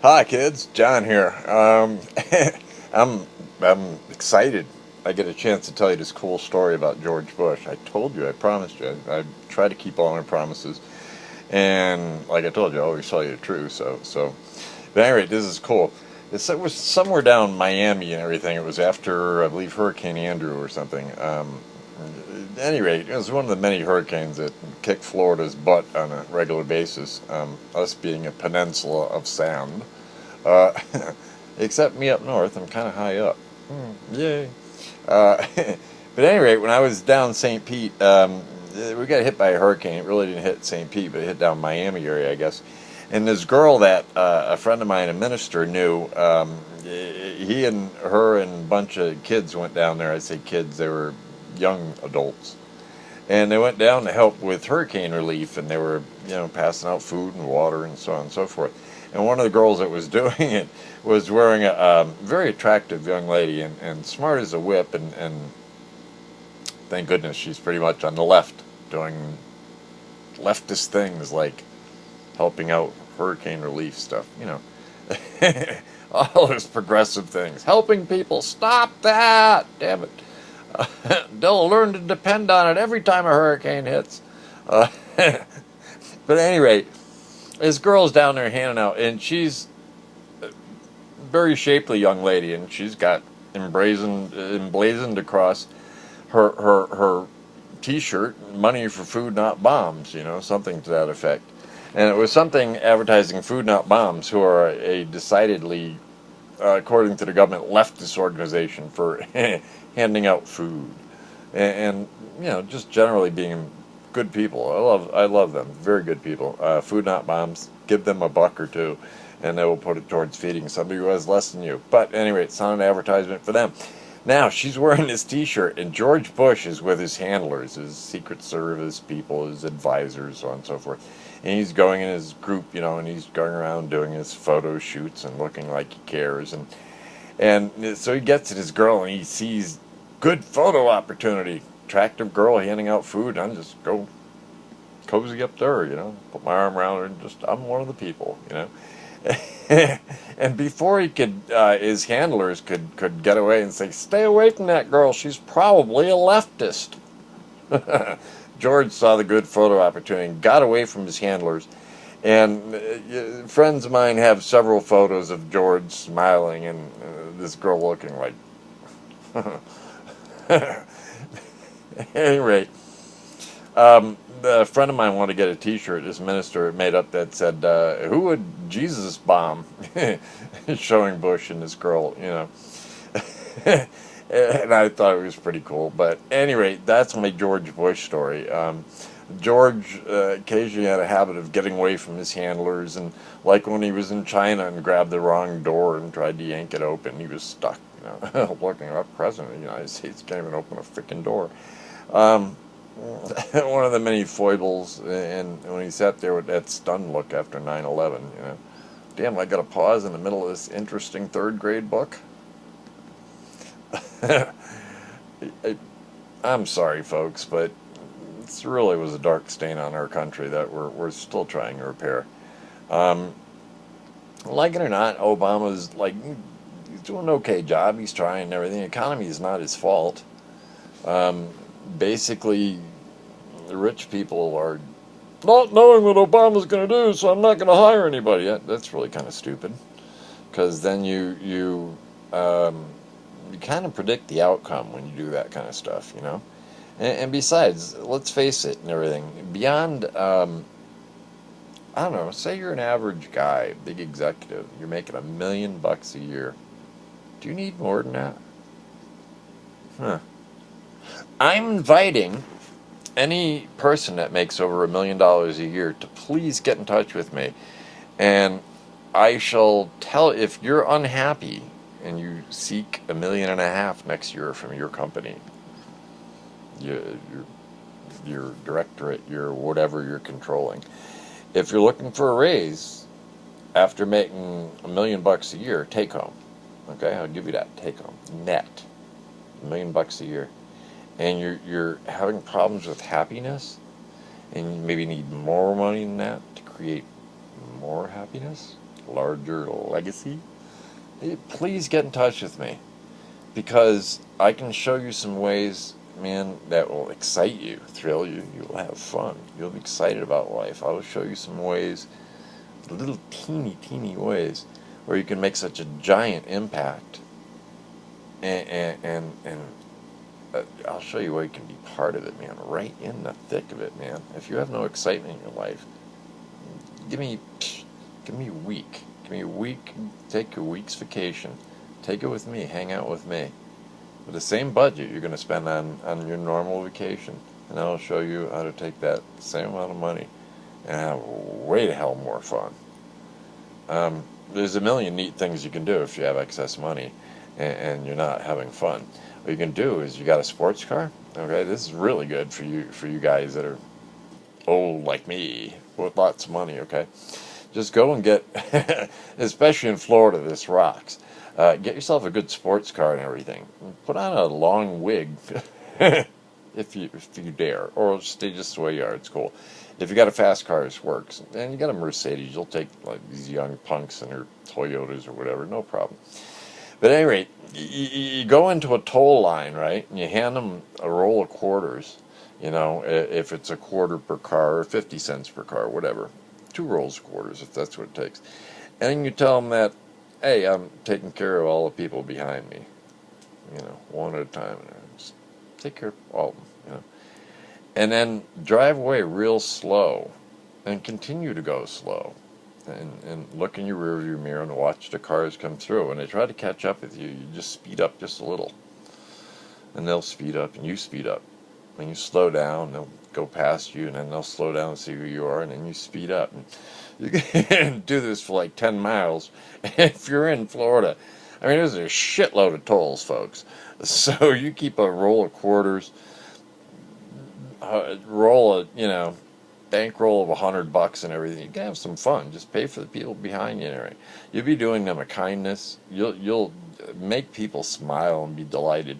Hi kids, John here. I'm I'm excited. I get a chance to tell you this cool story about George Bush. I told you, I promised you. I try to keep all my promises, and like I told you, I always tell you the truth. So. But anyway, this is cool. It was somewhere down Miami and everything. It was after, I believe, Hurricane Andrew or something. At any rate, it was one of the many hurricanes that kick Florida's butt on a regular basis. Us being a peninsula of sand. Uh, Except me up north, I'm kind of high up. Yay. Uh, but at any rate, when I was down St. Pete, we got hit by a hurricane. It really didn't hit St. Pete, but it hit down Miami area, I guess. And this girl that a friend of mine, a minister, knew, he and her and a bunch of kids went down there. I say kids, they were young adults. And they went down to help with hurricane relief, and they were, passing out food and water and so on and so forth. And one of the girls that was doing it was wearing a very attractive young lady and smart as a whip, and thank goodness she's pretty much on the left, doing leftist things like helping out hurricane relief stuff, all those progressive things, helping people. Stop that, damn it. They'll learn to depend on it every time a hurricane hits. But at any rate, this girl's down there handing out, and she's a very shapely young lady, and she's got emblazoned across her T-shirt, "Money for food, not bombs," something to that effect. And it was something advertising Food Not Bombs, who are a decidedly, according to the government, leftist organization for handing out food, and just generally being good people. I love them. Very good people. Food Not Bombs. Give them $1 or $2, and they will put it towards feeding somebody who has less than you. But anyway, it's not an advertisement for them. Now, she's wearing this T-shirt, and George Bush is with his handlers, his Secret Service people, his advisors, so on and so forth. And he's going in his group, and he's going around doing his photo shoots and looking like he cares. And so he gets to this girl, and he sees good photo opportunity. Attractive girl handing out food, and I just go cozy up to her, put my arm around her, and I'm one of the people, And before he could, his handlers could get away and say, "Stay away from that girl. She's probably a leftist." George saw the good photo opportunity and got away from his handlers. And friends of mine have several photos of George smiling and this girl looking like. At any rate, a friend of mine wanted to get a T-shirt. This minister made up that said, "Who would Jesus bomb?" Showing Bush and this girl, And I thought it was pretty cool. But at any rate, that's my George Bush story. George occasionally had a habit of getting away from his handlers, and like when he was in China and grabbed the wrong door and tried to yank it open, he was stuck. Looking up, President of the United States can't even open a freaking door. One of the many foibles, and when he sat there with that stunned look after 9/11, damn, I got to pause in the middle of this interesting third grade book. I'm sorry, folks, but it really was a dark stain on our country that we're still trying to repair. Like it or not, Obama's he's doing an okay job. He's trying and everything. The economy is not his fault. Basically, the rich people are not knowing what Obama's going to do, so I'm not going to hire anybody. That's really kind of stupid, because then you kind of predict the outcome when you do that kind of stuff, And besides, let's face it and everything, beyond, I don't know, say you're an average guy, big executive, you're making $1 million a year. Do you need more than that? Huh. I'm inviting any person that makes over $1 million a year to please get in touch with me, and I shall tell if you're unhappy and you seek $1.5 million next year from your company, your directorate, your whatever you're controlling. If you're looking for a raise after making $1 million a year, take home. Okay, I'll give you that. Take home net $1 million a year, and you're having problems with happiness, and you maybe need more money than that to create more happiness. larger legacy, please get in touch with me, because I can show you some ways, man, that will excite you, thrill you. You'll have fun. You'll be excited about life. I will show you some ways, little teeny ways, where you can make such a giant impact. And I'll show you where you can be part of it, man. Right in the thick of it, man. If you have no excitement in your life, give me a week. Give me a week. Take a week's vacation. Take it with me. Hang out with me. With the same budget you're going to spend on your normal vacation, and I'll show you how to take that same amount of money and have way the hell more fun. There's a million neat things you can do if you have excess money and you're not having fun. What you can do is, you got a sports car. Okay, this is really good for you guys that are old like me with lots of money. Okay, just go and get, especially in Florida, this rocks. Get yourself a good sports car and everything. Put on a long wig, if you dare, or stay just the way you are. It's cool. If you got a fast car, this works. And you got a Mercedes, you'll take like these young punks in their Toyotas or whatever, no problem. But at any rate, you go into a toll line, right, and you hand them a roll of quarters. You know, if it's a quarter per car or 50 cents per car, whatever. 2 rolls of quarters, if that's what it takes. And then you tell them that, hey, I'm taking care of all the people behind me, you know, one at a time. And just take care of all of them, you know. And then drive away real slow and continue to go slow. And look in your rearview mirror and watch the cars come through. When they try to catch up with you, you just speed up just a little. And they'll speed up and you speed up. And you slow down, they'll go past you, and then they'll slow down and see who you are, and then you speed up. And you can do this for like 10 miles if you're in Florida. I mean, there's a shitload of tolls, folks. So you keep a roll of quarters, roll a, you know, bankroll of $100 and everything. You can have some fun. Just pay for the people behind you and everything. You'll be doing them a kindness. You'll make people smile and be delighted.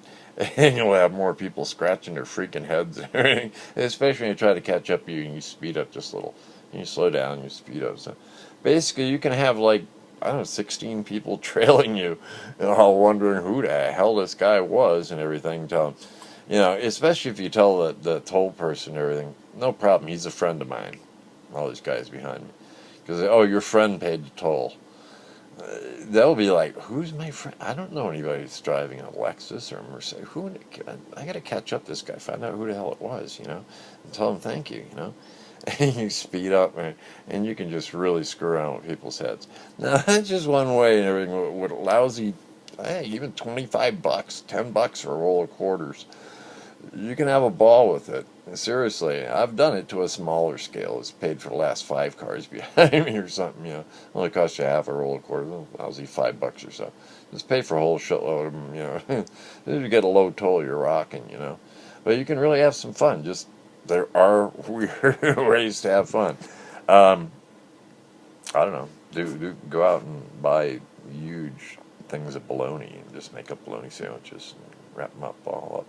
And you'll have more people scratching their freaking heads and everything. Especially when you try to catch up to you and you speed up just a little. And you slow down and you speed up. So basically you can have like, I don't know, 16 people trailing you, all wondering who the hell this guy was and everything. Tell them, you know, especially if you tell the toll person and everything, no problem, he's a friend of mine. All these guys behind me. Because, oh, your friend paid the toll. They'll be like, who's my friend? I don't know anybody who's driving a Lexus or a Mercedes. I got to catch up this guy, find out who the hell it was, you know, and tell him thank you, you know. And you speed up, and you can just really screw around with people's heads. Now, that's just one way and everything. With a lousy, hey, even $25, $10 for a roll of quarters, you can have a ball with it. Seriously, I've done it to a smaller scale. It's paid for the last 5 cars behind me or something, you know. Only cost you half a roll of quarters, lousy $5 or so. Just pay for a whole shitload of them, you know. If you get a low toll, you're rocking, you know. But you can really have some fun. Just, there are weird ways to have fun. I don't know. Go out and buy huge things of bologna and just make up bologna sandwiches and wrap them up all up.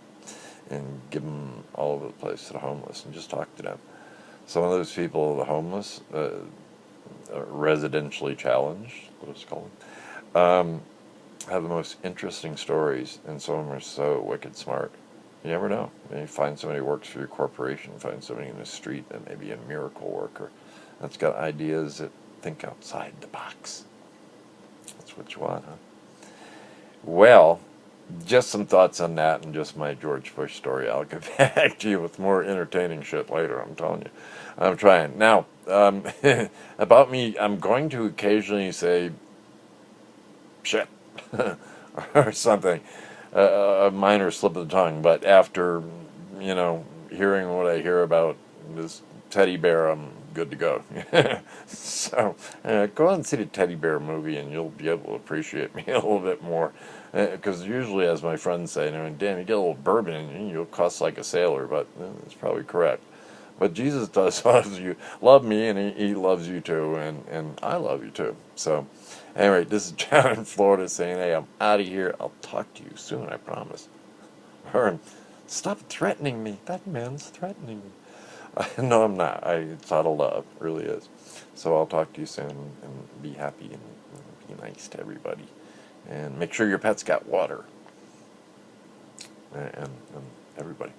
And give them all over the place to the homeless and just talk to them. Some of those people, the homeless, residentially challenged, what it's called, have the most interesting stories, and some of them are so wicked smart. You never know. Maybe find somebody who works for your corporation, find somebody in the street that may be a miracle worker that's got ideas that think outside the box. That's what you want, huh? Well, just some thoughts on that and just my George Bush story. I'll get back to you with more entertaining shit later, I'm telling you. I'm trying. Now, about me, I'm going to occasionally say shit or something. A minor slip of the tongue, but after, you know, hearing what I hear about this teddy bear, I'm good to go. So, go out and see the teddy bear movie and you'll be able to appreciate me a little bit more. Because usually, as my friends say, damn, you get a little bourbon in you, you'll cuss like a sailor, but it's probably correct. But Jesus does love me, and he loves you too, and I love you too. So, anyway, this is John in Florida saying, hey, I'm out of here. I'll talk to you soon, I promise. Or, stop threatening me. That man's threatening me. No, I'm not. It's out of love. It really is. So I'll talk to you soon, and be happy, and be nice to everybody. And make sure your pet's got water. And everybody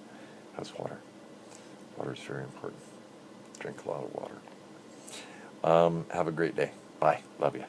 has water. Water is very important. Drink a lot of water. Have a great day. Bye. Love you.